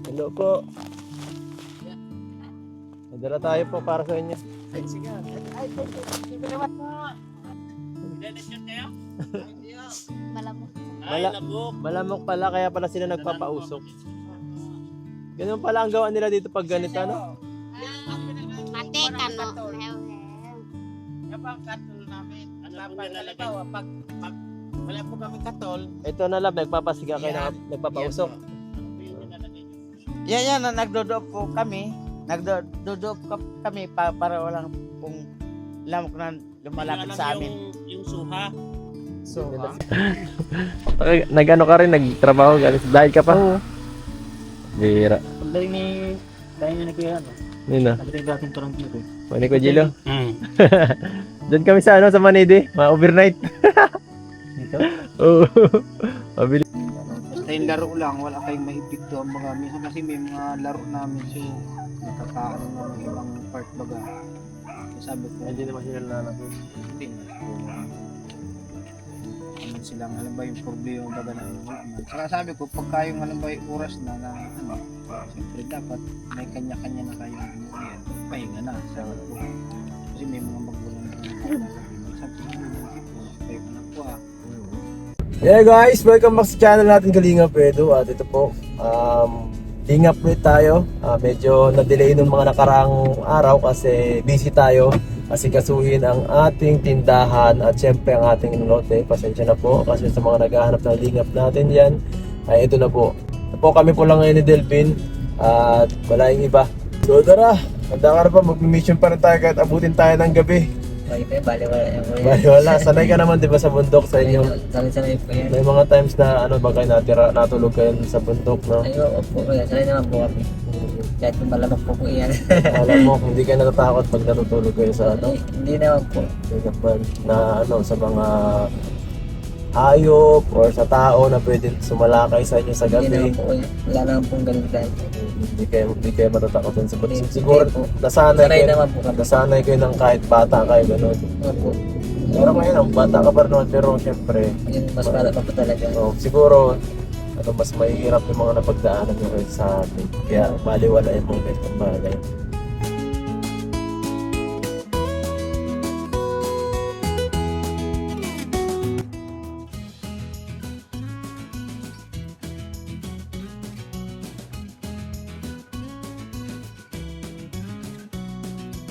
Hello po. May dala tayo po para sa inyo. Ay, sige. Ay, salamat po. Malamok. Malamok pala, kaya pala sila nagpapausok. Ganun pala ang gawa nila dito pag ganito, ano? Mantika, no? Yan pa ang katol namin. Pag wala po kami katol. Ito na lang, nagpapasiga kayo na nagpapausok. Yan, nagdodop po kami. Nagdodop kami para walang pong lamok na lumalapit sa amin. Yung suha. So, Nag-ano ka rin, nagtrabaho, dahil ka pa? Oo. Bira. Pagdating ni tayo na nagkaya Nino? nagdating dating turang dito. Mani ko, Jilo. Diyan kami sa ano, sa Manide, mga overnight. Dito? Oo. Mabili. basta yung laro lang, wala kayong maipikto ang mga minsan kasi may mga laro namin so nakakaano na ng ibang part baga. So, sabi ko, Hindi naman sila lalaki. hindi na. Ano silang alam ba yung problema baga na ano naman. Saka sabi ko, pagka yung alam ba yung oras na ano, siyempre dapat may kanya-kanya na kayong yan. Pahinga na. Sabi ko. Kasi may mga magulang na sabi ko, kayo na po Yeah guys, welcome back sa channel natin Kalingap Edu. At ito po, lingap ulit tayo. Medyo na-delay nung mga nakaraang araw kasi busy tayo. Kasi kasuhin ang ating tindahan at syempre ang ating lote. Pasensya na po kasi sa mga naghahanap ng lingap natin yan. Ay ito na po. Ito po kami po lang ngayon ni Delvin. At wala yung iba. So tara, handa ka na pa. Mag-mission pa rin tayo kahit abutin tayo ng gabi. Wala. Sanay ka naman 'di ba sa bundok sa inyo? Sanay po yan. May mga times na ano ba kayo natulog kayo sa bundok, no? Ayun po, sanay naman po kami. Kahit kung malamok po po yan. Alam mo, hindi kayo natatakot pag natutulog kayo sa ano? Hindi naman po. Na ano, sa mga hayop or sa tao na pwede sumalakay sa inyo sa Hindi gabi. naman po. Wala naman pong ganun kahit. Hindi kayo matatakot sa bundok. Hindi Siguro po. nasanay Sanay kayo. naman po kami. Nasanay kayo ng kahit bata kayo, gano'n. Opo. Pero ngayon, ang bata ka pa naman, pero syempre, Yun, mas para pa po talaga. siguro ano, mas mahihirap yung mga napagdaanan nyo kayo sa atin. Kaya baliwala yung mga ganitong bagay.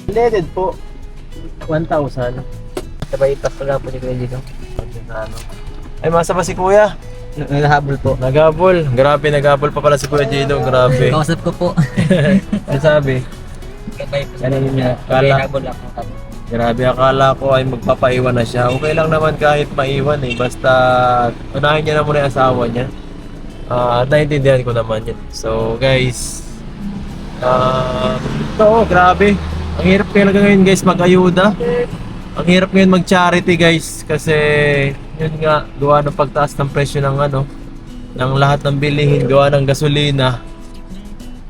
Leaded po. 1,000. Sabay itas na lang po ni Kuya Gino. Ano? Ay, masa ba si Kuya? Naghahabol po. Nagabol. Grabe, nagabol pa pala si Kuya Gino. Grabe. Kausap ko po. Ano sabi? Sabay po. Kanina, kala- Naghahabol ako kami. Grabe, akala ko ay magpapaiwan na siya. Okay lang naman kahit maiwan eh. Basta unahin niya na muna yung asawa niya. At naiintindihan ko naman yun. So guys, grabe. Ang hirap talaga ngayon guys mag-ayuda. Ang hirap ngayon mag-charity guys. Kasi yun nga, gawa ng pagtaas ng presyo ng ng lahat ng bilihin, gawa ng gasolina.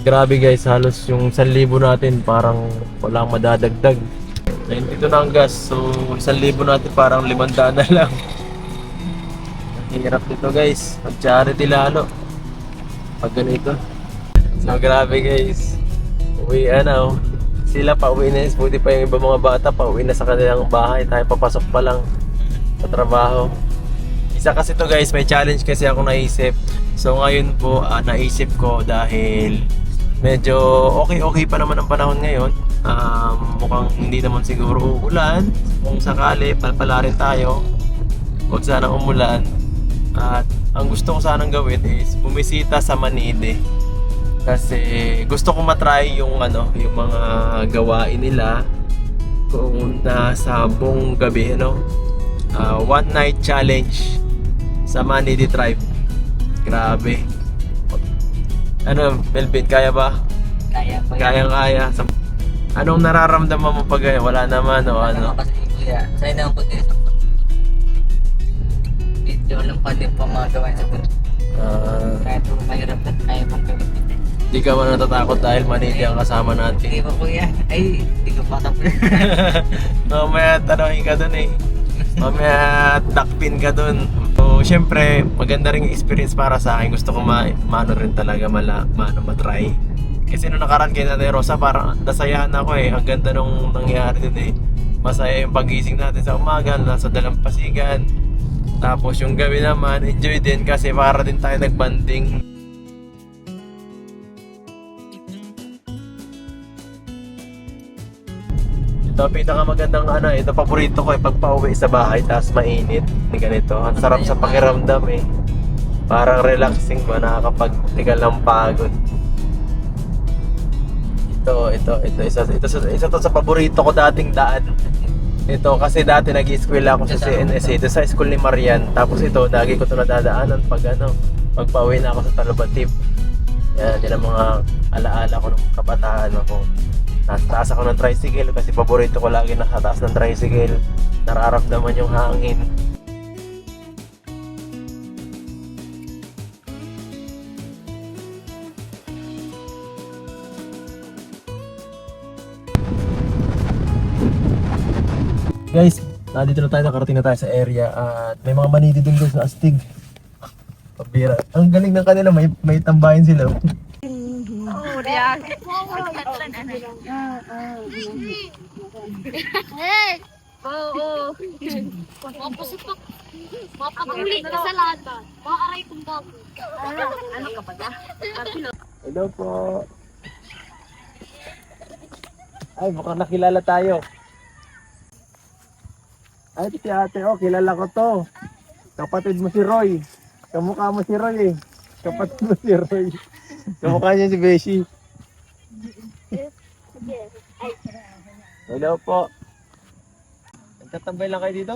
Grabe guys, halos yung 1,000 natin parang walang madadagdag. 92 na ang gas, so 1,000 natin parang 500 na lang. Ang hirap nito guys, mag-charity lalo pag ganito. So grabe guys, uwi na. Sila pa uwi na, buti pa yung iba mga bata pa uwi na sa kanilang bahay. Tayo papasok pa lang sa trabaho. Isa kasi to guys, may challenge kasi ako naisip. So ngayon po naisip ko dahil medyo okay pa naman ang panahon ngayon. Mukhang hindi naman siguro uulan. Kung sakali, palpala rin tayo. Huwag sanang umulan. At ang gusto ko sanang gawin is bumisita sa Manide. Kasi gusto ko matry yung yung mga gawain nila kung nasa buong gabi, one night challenge sa Manide Tribe. Grabe. Melvin, kaya ba? Kaya po. Kaya. Anong nararamdaman mo pag wala naman o ano? Kasi Kuya, sanay naman po din. Medyo lang pa din po ang mga gawain sa buwan. Kahit po mahirap na kaya pong gawin. Di ka man natatakot dahil Manide ang kasama Hindi natin. po Kuya. Ay, hindi ko pa tapos. Mamaya tanongin ka dun eh. Mamaya takpin ka dun. So Tapos syempre, maganda rin yung experience para sa akin. Gusto ko maano rin talaga matry. Kasi nung nakaraan kay Nanay Rosa, parang nasayahan ako eh. Ang ganda nung nangyari dun eh. Masaya yung pagising natin sa umaga, nasa dalampasigan. Tapos yung gabi naman, enjoy din kasi para din tayo nagbanding. Ito pinakamagandang ito paborito ko pag pauwi sa bahay tapos mainit ni ganito. Ang sarap sa pakiramdam eh. Parang relaxing ba, nakakapagtigal ng pagod. Isa to sa paborito ko dating daan. Ito kasi dati nag-i-school ako sa CNSA, ito sa school ni Marian. Tapos ito, lagi ko ito nadadaanan pag pauwi na ako sa Talubatip. Yan ang mga alaala ko ng kabataan ako. Nasa taas ako ng tricycle kasi paborito ko lagi nasa taas ng tricycle. Nararamdaman yung hangin. Guys, nandito na tayo, nakarating na tayo sa area at may mga manidi din guys na astig. Pabira. Ang galing ng kanila, may tambahin sila. Hey! Oo. Mapusipak. Mapakulit ka sa lata. Makaray kong bago. Ano ka ba na? Hello po. Ay, mukhang nakilala tayo. Ay, si ate, kilala ko to. Kapatid mo si Roy. Kamukha mo si Roy eh. Kapatid mo si Roy. Kamukha niya si Beshi. Hello po. Nagtatambay lang kayo dito?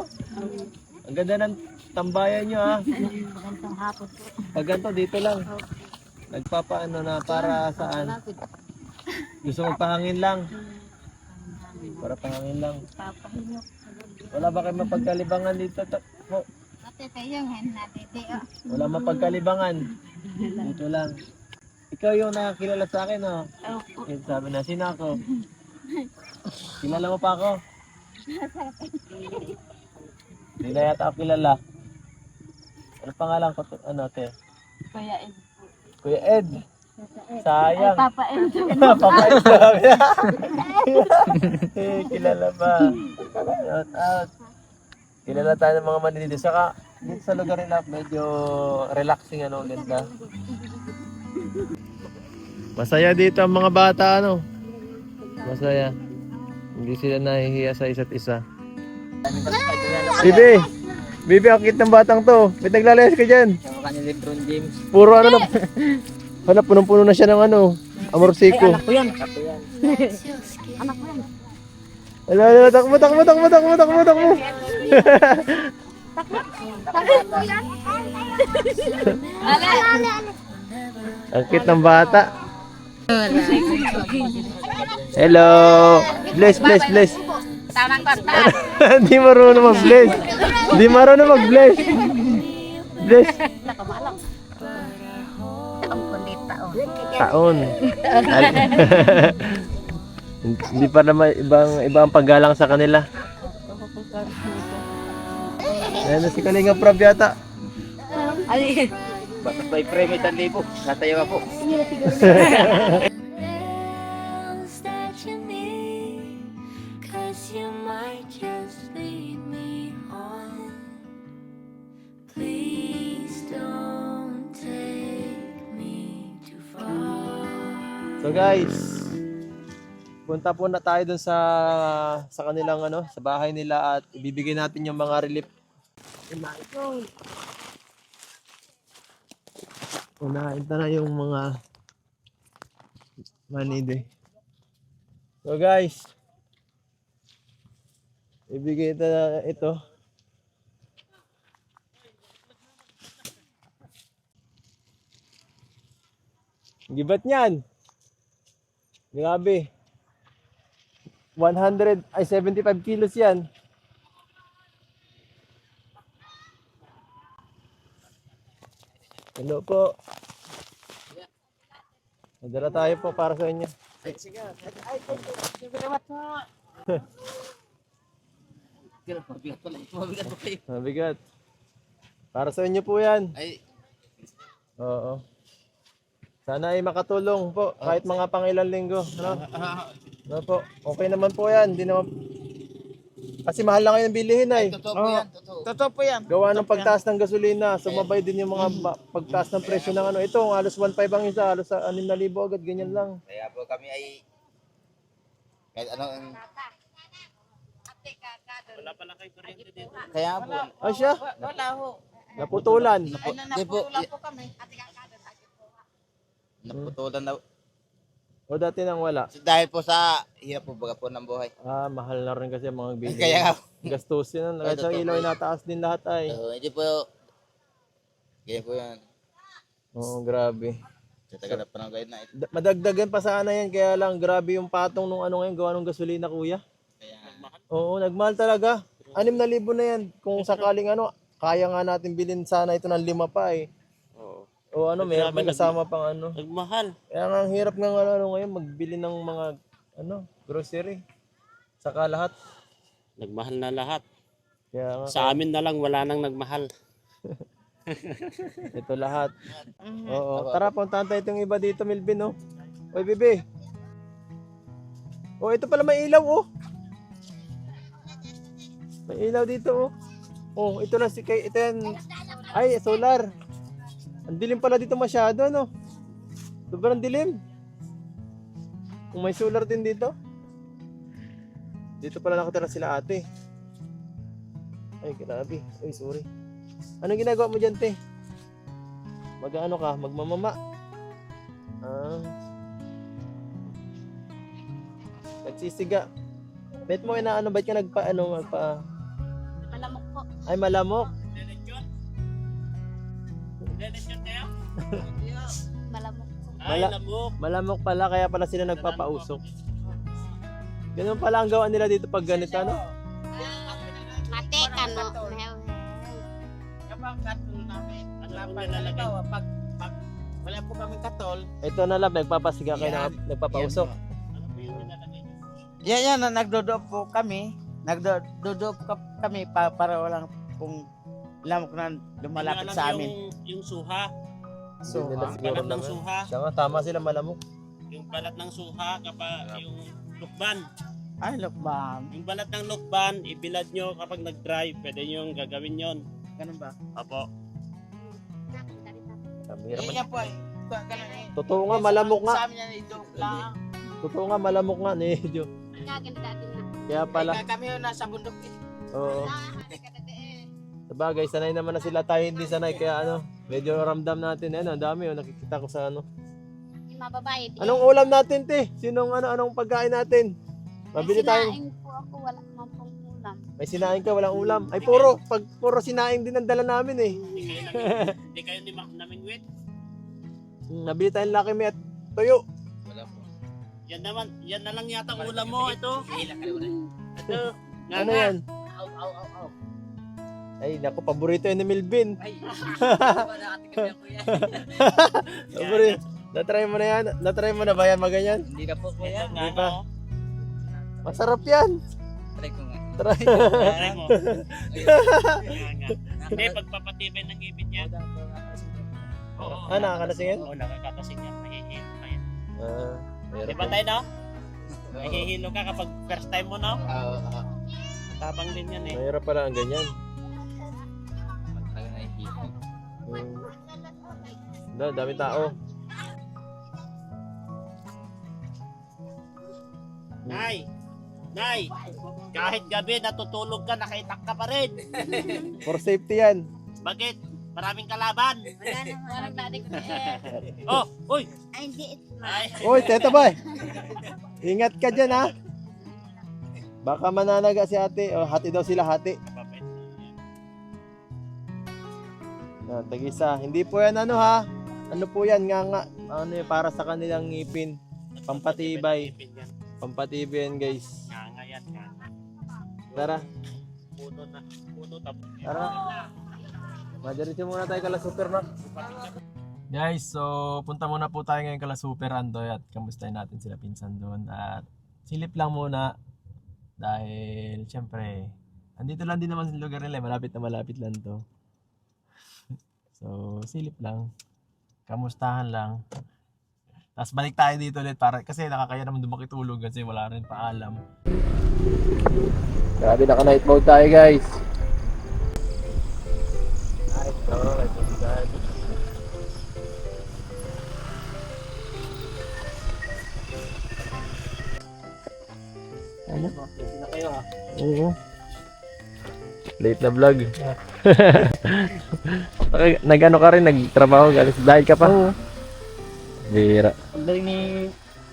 Ang ganda ng tambayan nyo ha. Magandang hapon po. Pag ganito, dito lang. Nagpapaano na para saan? Gusto magpahangin lang. Para pahangin lang. Papahinyo. Wala ba kayo mapagkalibangan dito? Po? Ate tayo hen natin. Wala mapagkalibangan. Dito lang. Ikaw yung nakakilala sa akin, oh. Yung sabi na, sino ako? Kilala mo pa ako? Hindi na yata ako kilala. Ano pangalan ko? Ano, te? Kuya Ed. Kuya Ed. Sayang. Papa Ed. Papa Ed sabi na. Kilala pa. Shout out. Kilala tayo ng mga manilid. Saka dito sa lugar nila medyo relaxing ganda. Masaya dito ang mga bata Masaya. Hindi sila nahihiya sa isa't isa. Bibi! Bibi, ang cute ng batang to. Ba't naglalayas ka dyan? Kamukha ni Lebron James. Puro na punong-puno na siya ng amorsiko. Ako yan. Ako yan. Anak ko yan. Ala, takbo. Takot po yan. Ang cute ng bata. Hello! Bless. Tamang konta. Hindi marunong mag-bless. Bless. Ang kulit Taon. Hindi pa naman ibang paggalang sa kanila. Ayan na si Kalinga Prab yata. Bakit may premit ang libo? Natayo ako. that you need, 'cause you might just lead me on. Please don't take me too far. So guys, punta po na tayo dun sa kanilang sa bahay nila at ibibigay natin yung mga relief. Unahin na yung mga manide. So guys, ibigay ito. Gibat niyan. Grabe. 75 kilos yan. Hello po. Nadala tayo po para sa inyo. Mabigat pala. Mabigat pa kayo. Mabigat. Para sa inyo po yan. Ay, Oo. Sana ay makatulong po kahit mga pangilang linggo. Ano? Ano po? Okay naman po yan. Hindi naman... Kasi mahal na kayo ng bilihin ay. totoo po yan, totoo. Totoo po yan. Gawa ng pagtaas ng gasolina, sumabay din yung mga pagtaas ng presyo ng ano. Ito, halos 1.5 ang isa, halos 6,000 agad, ganyan lang. Kaya po kami ay kahit ano ang Wala pala kayo kuryente dito. kaya po. Ah, siya? Wala ho. Naputulan. Di po, po kami. naputulan na. O dati nang wala. Dahil po sa hirap po baga po ng buhay. Ah, mahal na rin kasi ang mga bilihin. Kaya nga po. Gastusin na. Kahit sa ilaw ay nataas din lahat ay. Hindi po. Kaya po yan. Oo, grabe. Sa tagal na panahon kayo na ito. Madagdagan pa sana yan, kaya lang grabe yung patong nung ano ngayon, gawa nung gasolina kuya. Kaya Oo, nagmahal talaga. 6,000 na yan. Kung sakaling ano, kaya nga natin bilhin sana ito ng 5 pa eh. Oo. O ano, may kasama pang ano. Nagmahal. Kaya nga ang hirap ng ano ngayon, magbili ng mga ano, grocery. Saka lahat. Nagmahal na lahat. Kaya nga, Sa amin na lang wala nang nagmahal. ito lahat. Oo, tara puntahan tayo itong iba dito, Melvin, oh. Oy, bebe. Oh, ito pala may ilaw, oh. May ilaw dito, oh. Oh, ito na ito yan. Ay, solar. Ang dilim pala dito masyado, no? Sobrang dilim. Kung may solar din dito. Dito pala nakatira sila ate. Ay, grabe. Ay, sorry. Anong ginagawa mo dyan, te? Mag-ano ka? Magmamama? Ah. Nagsisiga. Bet mo inaano, ba't ka magpa... Malamok po. Ay, malamok. Malamok po. Ay, lamok. Malamok pala, kaya pala sila nagpapausok. Ganun pala ang gawa nila dito pag ganito, ano? Mate ka no. Kapag katol namin, Ano dapat po nilalagay? halimbawa, pag wala po kami katol, Ito na lang, nagpapasiga kayo Yan. nagpapausok. Ano po yung nilalagay? yan, nagdodoop po kami. Nagdodoop kami para walang kung lamok na lumalapit Hindi sa alam amin. Yung suha. So, Hindi nila ha? siguro Balat ng naman. suha. Siya nga, tama sila malamok. Yung balat ng suha kapag yung lukban. Ay, look ba? Yung balat ng lukban, ibilad nyo kapag nag-dry. Pwede nyo gagawin yon. Ganun ba? Apo. Kamira man. Yan po ay. Ganun eh. Totoo nga, malamok nga. Sa amin yan, i-dope lang. Totoo nga, malamok nga, medyo. Gaganda din na. Kaya pala, Kami yun nasa bundok eh. oo. Sabagay, sanay naman na sila, tayo hindi sanay, kaya ano, medyo ramdam natin. Ano, ang dami, oh, nakikita ko sa ano. Yung mababayad. Anong ulam natin, te? Anong pagkain natin? Mabili tayo. Sinaing po ako, wala naman pong ulam. May sinaing ka, walang ulam. Ay, puro sinaing din ang dala namin eh. Hindi kayo namingwit. Nabili tayong Lucky Me at toyo. Wala po. Yan na lang yata ang ulam mo. Ito. Ito. Ano yan? Ay, naku, paborito yan ni Melvin. Paborito. Natry mo na yan? Natry mo na ba yan maganyan? Hindi na po kuya. Ito nga. Di ba? oh. Masarap yan. Try ko nga. Try. Try mo. Kaya nga. Hindi, pagpapatibay ng ngipin yan. Oo. Ah, nakakalasingin? Oo, nakakatasing yan. Mahihilo ka yan. Ah, Di meron ba pa. tayo, no? Mahihilo ka kapag first time mo, no? Oo. Tabang din yan eh. Mahirap pala ang ganyan. Talaga nahihilo. Dami tao. Nay! Nay! Kahit gabi natutulog ka, nakaitak ka pa rin. For safety yan. Bakit? Maraming kalaban. Wala naman. Walang dati ko Oh, uy! Ay, hindi. Ay, Uy, Teta Bay. Ingat ka dyan, ha? Baka mananaga si ate. O, hati daw sila, hati. kapapit. Tag-isa. Hindi po yan ano, ha? Ano po yan, nga. Ano yan, para sa kanilang ngipin. Pampatibay. Pampatibay yan, guys. Nga yan, nga. Tara. Puno na. Puno tapos. Tara. Majority muna tayo kala super na. Guys, so punta muna po tayo ngayon kala Super Andoy at kamustahin natin sila pinsan doon at silip lang muna dahil syempre andito lang din naman sa lugar nila, malapit na malapit lang to. So, silip lang. Kamustahan lang. Tapos balik tayo dito ulit para kasi nakakaya naman doon makitulog kasi wala rin paalam. Grabe, naka-night mode tayo guys. Nice mode, guys. Ano? Na kayo ha. Oo. Late na vlog. Nag-ano ka rin, nagtrabaho dahil ka pa? Oo. Bira. Pagdating ni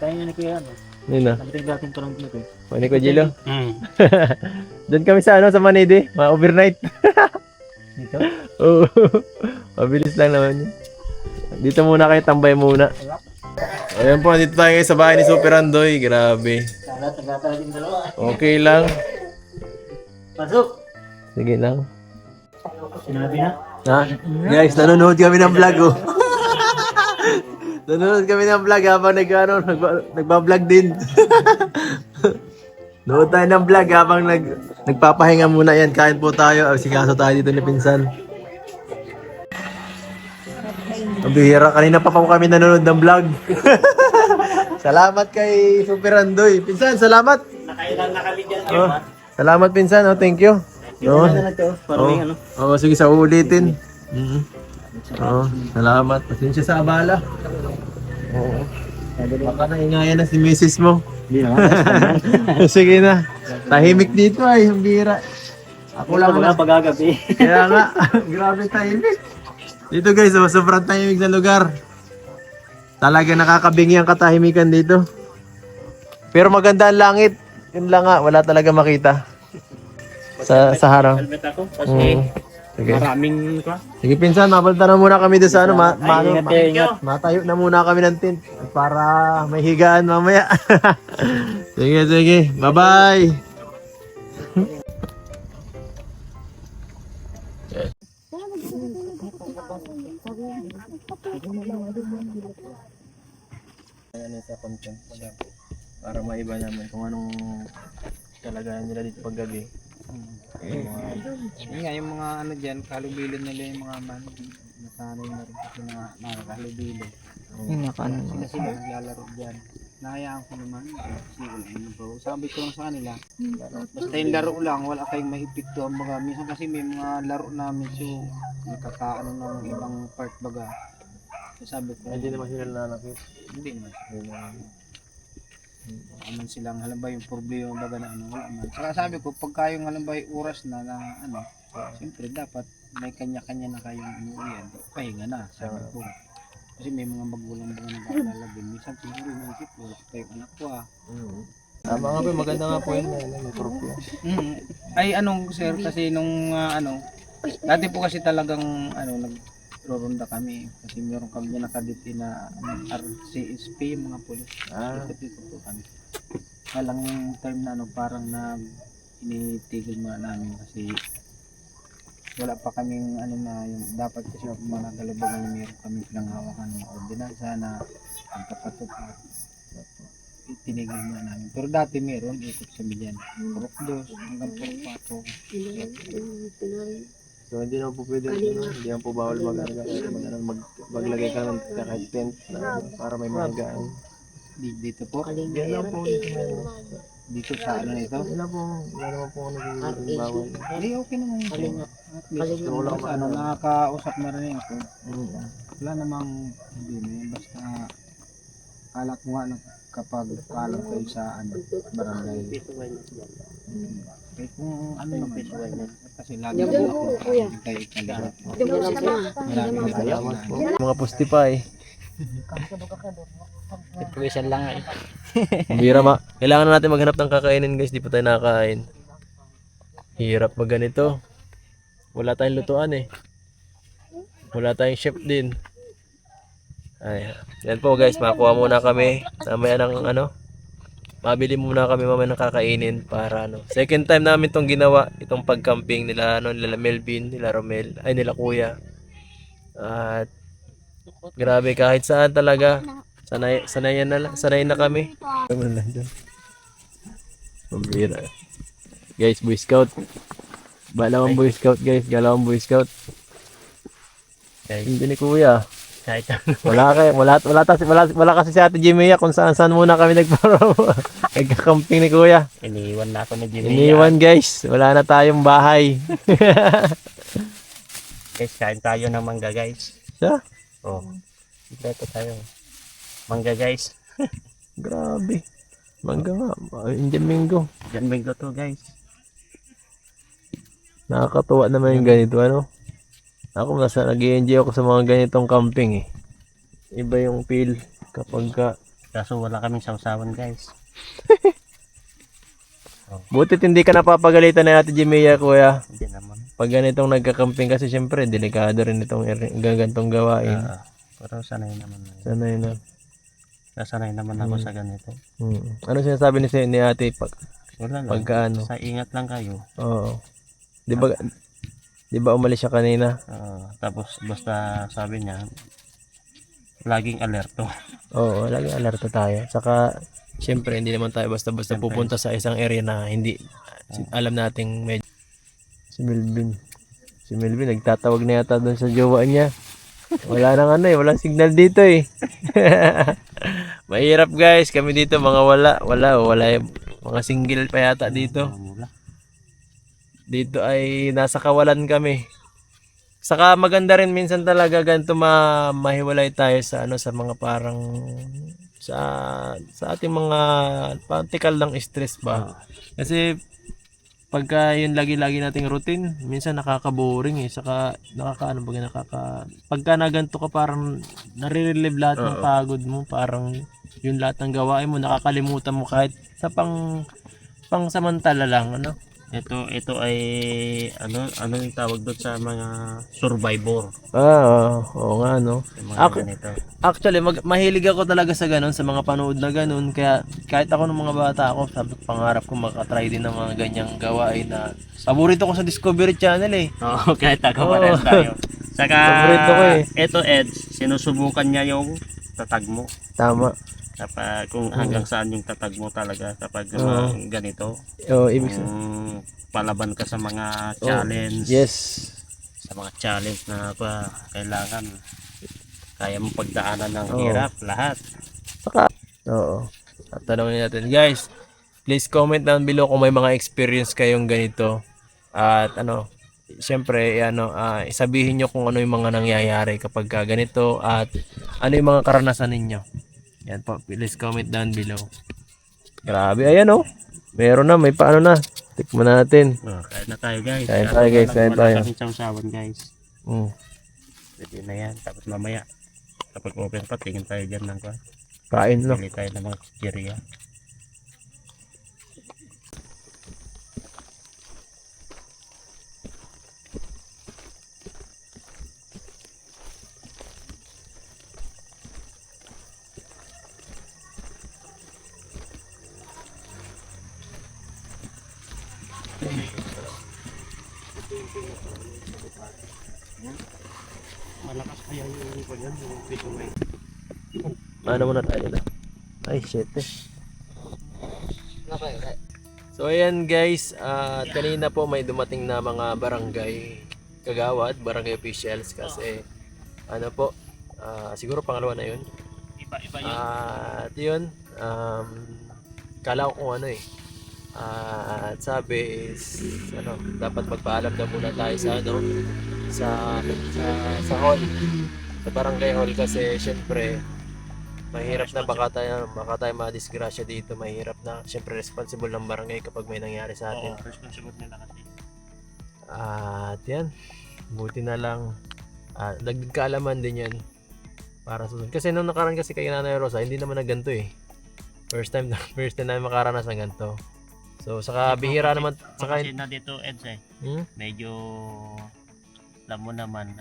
tayo ni Kuya ano. Yun na. Nagdating dating to ng dito. O, ni ko Jilo. Doon kami sa ano, sa Manide, mga overnight. Dito? Oo. Mabilis lang naman yun. Dito muna kayo, tambay muna. Ayan po, dito tayo ngayon sa bahay ni Super Andoy. Grabe. Sana tagapala din dalawa. Okay lang. Pasok. Sige lang. Sinabi na. Ha? Guys, nanonood kami ng vlog oh. Nanonood kami ng vlog habang nagba-vlog din. Nood tayo ng vlog habang nagpapahinga muna yan. Kain po tayo. Sikaso tayo dito ni Pinsan. Ang bihira. Kanina pa po kami nanonood ng vlog. Salamat kay Super Andoy. Pinsan, salamat. Nakailan nakaligyan kayo Oh, ha. salamat Pinsan. Oh, thank you. Oh. Ano na to? Para may ano. Oo, sige sa uulitin. Oo, salamat. Pasensya sa abala. Oo. Baka naingayan na si misis mo. Hindi naman. Sige na. Tahimik dito ay, ang bira. Ako lang Wala pagagabi. Kaya nga, grabe tahimik. Dito guys, oh, sobrang tahimik na lugar. Talaga nakakabingi ang katahimikan dito. Pero maganda ang langit. Yun lang nga, wala talaga makita. Sa harang. Helmet ako. Kasi Sige. maraming ka. Sige Pinsan, mapalitan na muna kami doon sa ano, Ay, ingat. matayo na muna kami ng tent para may higaan mamaya. Sige, sige. Bye-bye. Ano sa content para maiba naman kung anong kalagayan nila dito pag gabi. Yun nga, yung mga ano dyan, kalubilin nila yung mga man. Nasanay na rin kasi na nakakalubilin. Sila sila naglalaro dyan. Nahayaan ko naman. Kasi wala naman po. Sabi ko lang sa kanila, basta yung laro lang, wala kayong maipikto ang mga. Minsan kasi may mga laro namin so nakakaano ng ibang part baga. So, sabi ko, Hindi naman sila nanakit. hindi naman. Aman silang halimbawa yung problema baga na ano, wala man. Saka sabi ko, pagka yung halimbawa yung oras na ano, siyempre dapat may kanya-kanya na kayong inuuyan. Pahinga na, sabi ko. Kasi may mga magulang ba na nakalalagin. Minsan siguro yung isip ko, kayong anak ko Tama nga po, maganda nga po yun. May proof yan. Ay anong sir, kasi nung ano, dati po kasi talagang ano, nagrorunda kami. Kasi meron kami dyan nakaditi na RCSP, yung mga polis. Dito po kami. Walang yung time na ano, parang initigil muna namin kasi wala pa kaming ano na yung dapat kasi mga galabagan na meron kami pinanghawakan ng ordinansa na pagkapatupad. Tinigil muna namin. Pero dati meron, ikot kami dyan. Purok 2 hanggang Purok 4. So hindi naman po pwede, ano, hindi naman po bawal maglagay ka ng kahit tent na, para may mahigaan. Dito po. Yan lang po dito meron. Dito sa ano nito. Yan lang po, wala naman po ako nagiging bawal. Hindi, okay naman po. At least, Wala basta ano, nakakausap na rin ako. Wala namang hindi. Basta kala ko nga na kapag paalam kayo sa ano, barangay. Eh kung ano naman, kasi lagi ko ako kayo kalihat. Maraming Salamat po. Mga pusti pa eh. Situation lang eh. Bira kailangan na natin maghanap ng kakainin guys, di pa tayo nakakain. Hirap mag ganito. Wala tayong lutuan eh. Wala tayong chef din. Ay, yan po guys, makuha muna kami. Mamaya ng ano, mabili muna kami mamaya ng kakainin para ano. Second time namin tong ginawa, itong pag-camping nila ano, nila Melvin, nila Romel, ay nila Kuya. At grabe kahit saan talaga. Sanay na kami. Pambira. Guys, Boy Scout. Galawang Boy Scout guys, galawang Boy Scout. Guys, Hindi ni Kuya. kahit Wala kasi si Ate Jimmy kung saan muna kami nagka-camping ni Kuya. iniwan na ako ni Jimmy. Iniwan guys, wala na tayong bahay. Guys, kain tayo ng mangga guys. Siya? Oh. Dito tayo. Mangga guys. Grabe. Mangga nga, Indian Mingo. Diyan mango to guys. Nakakatuwa naman yung ganito, ano? Ako nag-i-enjoy ako sa mga ganitong camping eh. Iba yung feel kapag ka... Kaso wala kaming sausawan guys. Butit hindi ka napapagalitan na Ate Jimmy, Kuya. Hindi naman. Pag ganitong nagka-camping kasi syempre delikado rin itong gagantong gawain. Pero sanay naman. Sana yun na. Sanay naman ako sa ganito. Ano sinasabi ni Ate Wala lang. pagka ano? Sa ingat lang kayo. Oo. Di ba umalis siya kanina? Tapos basta sabi niya, laging alerto. Oo, lagi alerto tayo. Saka syempre hindi naman tayo basta-basta pupunta sa isang area na hindi alam nating medyo. Si Melvin nagtatawag na yata doon sa jowa niya. Wala nang walang signal dito eh. Mahirap guys, kami dito mga wala yung mga single pa yata dito. Wala. Dito ay nasa kawalan kami. Saka maganda rin minsan talaga ganito mahiwalay tayo sa sa mga parang sa ating mga pantikal ng stress ba. Kasi pagka yun lagi-lagi nating routine, minsan nakaka-boring eh. Saka pagka naganto ka parang nare-relieve lahat ng pagod mo, parang yung lahat ng gawain mo nakakalimutan mo kahit sa pangsamantala lang Ito ay ano yung tawag doon sa mga survivor. Oo nga no. Yung mga ganito. Actually, mahilig ako talaga sa ganun, sa mga panood na ganun. Kaya kahit ako ng mga bata ako, sabi pangarap ko makatry din ng mga ganyang gawain na paborito ko sa Discovery Channel eh. Oo, kahit ako pares tayo. Saka, Paborito ko eh. ito Ed, sinusubukan niya yung tatag mo. Tama. Kapag kung hanggang saan yung tatag mo talaga kapag ganito. Ibig sabihin. Palaban ka sa mga challenge. Yes. Sa mga challenge na kailangan kaya mo pagdaanan ng hirap lahat. Oo. At tanongin natin, guys, please comment down below kung may mga experience kayong ganito. At siyempre, isabihin nyo kung ano yung mga nangyayari kapag ganito at ano yung mga karanasan ninyo. Yan po, please comment down below. Grabe, ayan meron na, may paano na. Tikman natin. Kain na tayo guys. Kain tayo guys, kain tayo. Wala kaming sausawan guys. Pwede na yan. Tapos mamaya, kapag open pa, tingin tayo dyan ng Kain no. pili tayo ng mga kikiriya. Malakas kaya yung pito may. Ano muna tayo na? Ay, shit eh. So ayan guys, kanina po may dumating na mga barangay kagawad, barangay officials kasi siguro pangalawa na yun. Iba-iba yun. At yun, kala ko kung at sabi is dapat magpaalam na muna tayo sa hall, sa barangay hall kasi syempre mahirap na baka tayo madisgrasya dito, mahirap na syempre responsible ng barangay kapag may nangyari sa atin. Responsible nila kasi. At yan, buti na lang dagdag kaalaman din yan para susunod. Kasi nung nakaraan kasi kay Nanay Rosa, hindi naman na ganito eh. First time na makaranas ng ganito. So saka bihira naman saka kasi na dito Eds medyo alam mo naman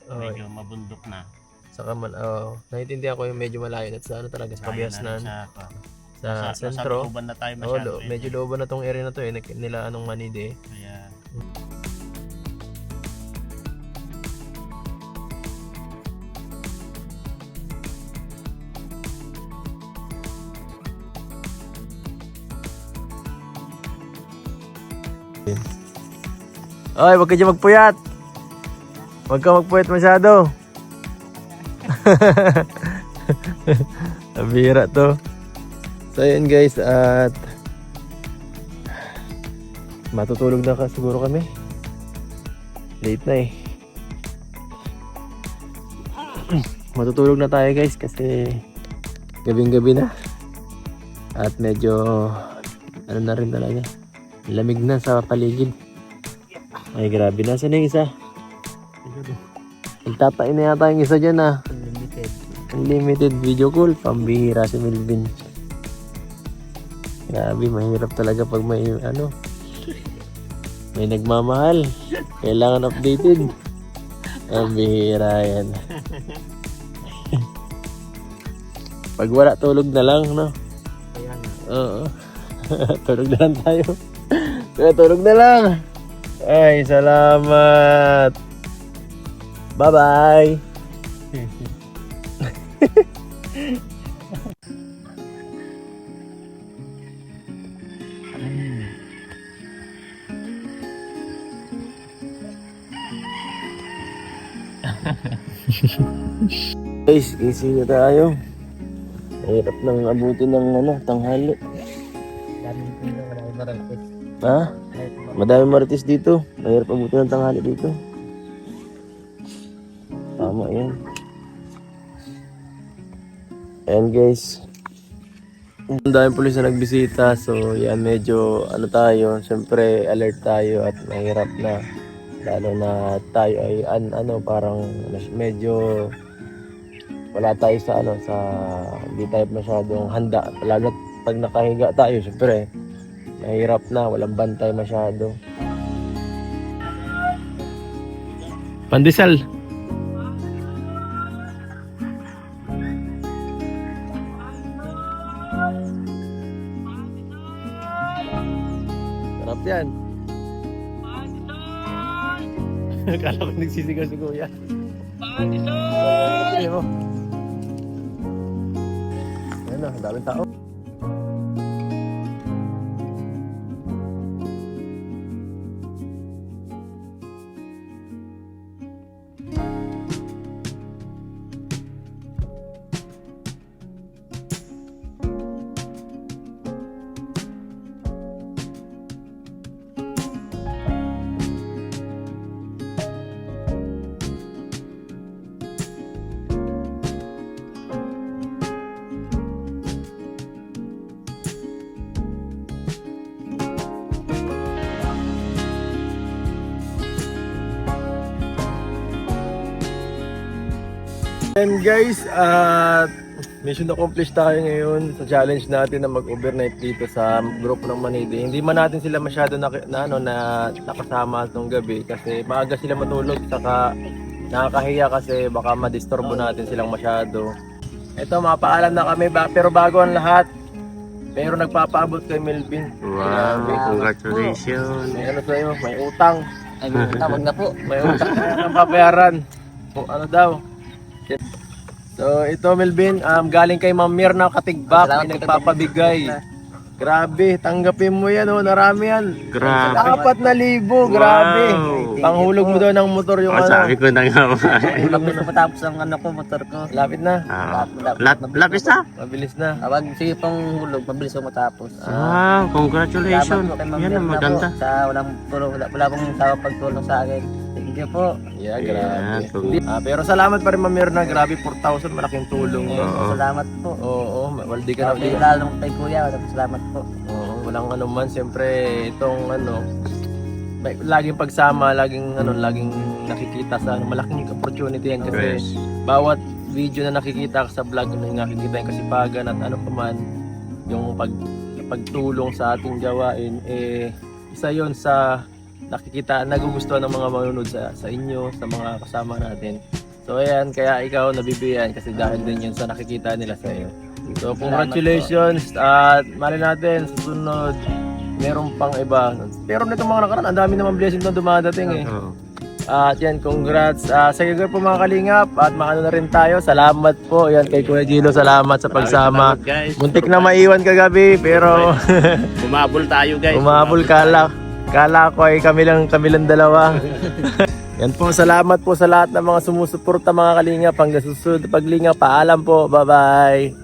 medyo mabundok na. Saka naiintindihan ko yung medyo malayo at sa talaga sa Kabiasnan. Sa sentro. Looban na tayo masyado. Medyo looban na tong area na to nila Manide. Kaya Ay, wag ka dyan magpuyat. Huwag ka magpuwet masyado. Ang bihira to. So yun guys, at matutulog na siguro kami. Late na eh. Matutulog na tayo guys kasi gabing-gabi na. At medyo ano na rin talaga. Lamig na sa paligid. Ay grabe, nasa na yung isa? Nagtatain na yata yung isa dyan ah. Unlimited video call. Pambihira si Melvin. Grabe, mahirap talaga pag may ano, may nagmamahal. Kailangan updated. Ang bihira yan. Pag wala, tulog na lang, no? Oo. Tulog na lang tayo. Kaya tulog na lang. Ay, salamat. Bye-bye. Guys, gising na tayo. Hirap nang abutin ng ano, tanghali. Ha? Madami marites dito. Mahirap abutin ng tanghali dito. Tama yan. Ayan guys. Ang daming pulis na nagbisita. So yan, medyo ano tayo. Siyempre alert tayo at mahirap na. Lalo na tayo ay parang medyo wala tayo sa sa hindi tayo masyadong handa. Lalo pag nakahiga tayo, siyempre mahirap na, walang bantay masyado. Pandesal. Sarap yan. Akala ko nagsisigaw si Kuya. Ayun na, ang daming tao. And guys, mission accomplished tayo ngayon sa challenge natin na mag-overnight dito sa group ng Manide. Hindi man natin sila masyado nakasama nung gabi kasi maaga sila matulog, saka nakakahiya kasi baka madisturbo natin silang masyado. Ito, mapaalam na kami pero bago ang lahat, pero nagpapaabot kay Melvin. Wow, congratulations. May ano sa'yo, may utang. Ay, tawag na po. May utang na papayaran. O ano daw? So ito Melvin, galing kay Ma'am Mirna Katigbak, may nagpapabigay. Grabe, tanggapin mo yan, narami yan. Grabe. 4,000, grabe. Panghulog mo daw ng motor yung Sabi ko na nga. Mabilis na matapos ang motor ko. Lapit na, Lapis na. mabilis na. Tawag, sige pong hulog, mabilis ko matapos. Wow, congratulations. Salamat po kay Ma'am Yan ang Mirna maganda. po sa walang tulong, wala pong tawag pagtulong sa akin. Thank you po. Yeah, Yeah, grabe. Pero salamat pa rin Ma'am Mirna, grabe 4,000, malaking tulong yun. Salamat po. Oo, waldi ka na. Kaya lalong kay Kuya, salamat po. Oo, walang ano man, siyempre itong may laging pagsama, laging nakikita sa malaking opportunity yan kasi Yes. bawat video na nakikita sa vlog na nakikita yung kasipagan at ano pa man yung pagtulong sa ating gawain, isa yon sa nakikita, nagugustuhan ng mga manunod sa inyo, sa mga kasama natin. So ayan, kaya ikaw nabibigyan kasi dahil din yun sa nakikita nila sa iyo. So congratulations at mali natin sa sunod meron pang iba. Pero nitong mga nakaraan, ang dami naman blessing na dumadating eh. Oo. At yan, congrats. Sa gagar po mga kalingap at maano na rin tayo. Salamat po. Yan kay Kuya Gilo, salamat sa pagsama. Salamat, guys. Muntik na maiwan kagabi pero Umabol tayo guys. umabol kala ko ay kami lang dalawa. Yan po, salamat po sa lahat ng mga sumusuporta mga kalingap. Hanggang susunod na paglinga, paalam po. Bye-bye.